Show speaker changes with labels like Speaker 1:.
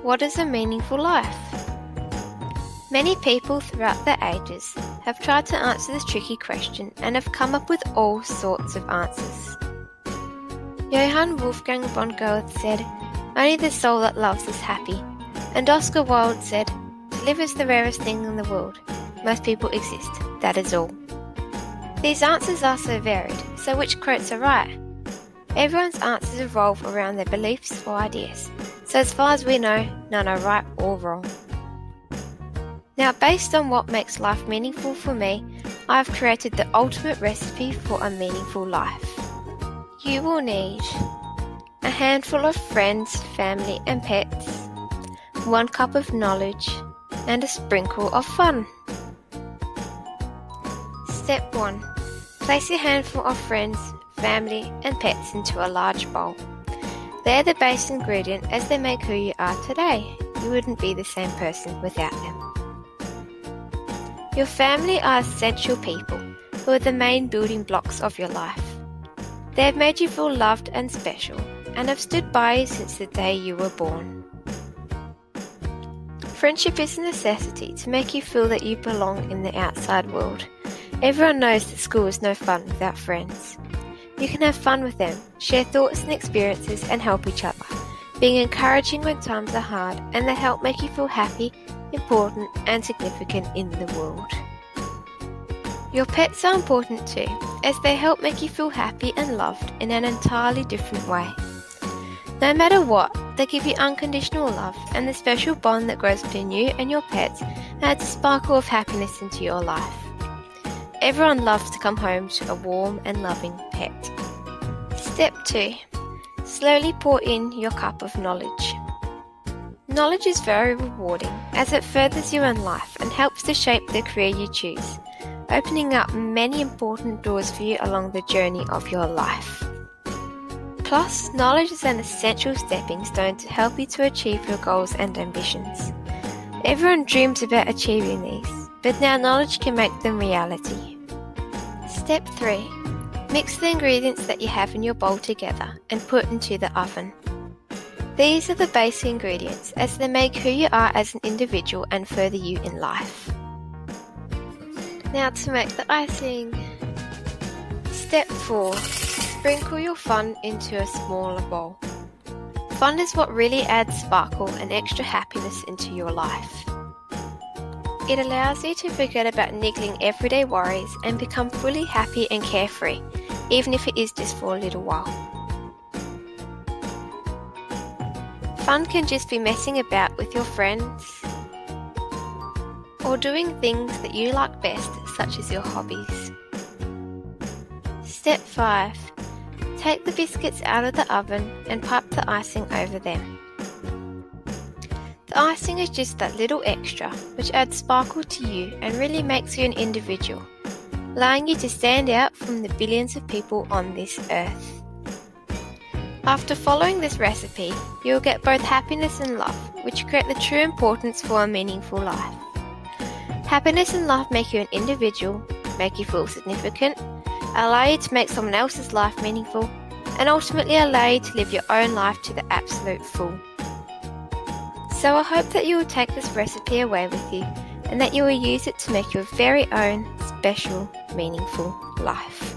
Speaker 1: What is a meaningful life? Many people throughout the ages have tried to answer this tricky question and have come up with all sorts of answers. Johann Wolfgang von Goethe said, "Only the soul that loves is happy." And Oscar Wilde said, "To live is the rarest thing in the world. Most people exist, that is all." These answers are so varied, so which quotes are right? Everyone's answers revolve around their beliefs or ideas, so as far as we know, none are right or wrong. Now, based on what makes life meaningful for me, I have created the ultimate recipe for a meaningful life. You will need a handful of friends, family and pets, 1 cup of knowledge, and a sprinkle of fun. Step 1. Place a handful of friends, family and pets into a large bowl. They're the base ingredient as they make who you are today. You wouldn't be the same person without them. Your family are essential people who are the main building blocks of your life. They have made you feel loved and special and have stood by you since the day you were born. Friendship is a necessity to make you feel that you belong in the outside world. Everyone knows that school is no fun without friends. You can have fun with them, share thoughts and experiences and help each other, being encouraging when times are hard, and they help make you feel happy, important and significant in the world. Your pets are important too, as they help make you feel happy and loved in an entirely different way. No matter what, they give you unconditional love, and the special bond that grows between you and your pets adds a sparkle of happiness into your life. Everyone loves to come home to a warm and loving pet. Step 2. Slowly pour in your cup of knowledge. Knowledge is very rewarding as it furthers you in life and helps to shape the career you choose, opening up many important doors for you along the journey of your life. Plus, knowledge is an essential stepping stone to help you to achieve your goals and ambitions. Everyone dreams about achieving these, but now knowledge can make them reality. Step 3. Mix the ingredients that you have in your bowl together and put into the oven. These are the basic ingredients as they make who you are as an individual and further you in life. Now to make the icing. Step 4. Sprinkle your fun into a smaller bowl. Fun is what really adds sparkle and extra happiness into your life. It allows you to forget about niggling everyday worries and become fully happy and carefree, even if it is just for a little while. Fun can just be messing about with your friends or doing things that you like best, such as your hobbies. Step 5. Take the biscuits out of the oven and pop the icing over them. The icing is just that little extra, which adds sparkle to you and really makes you an individual, allowing you to stand out from the billions of people on this earth. After following this recipe, you will get both happiness and love, which create the true importance for a meaningful life. Happiness and love make you an individual, make you feel significant, allow you to make someone else's life meaningful, and ultimately allow you to live your own life to the absolute full. So I hope that you will take this recipe away with you and that you will use it to make your very own special, meaningful life.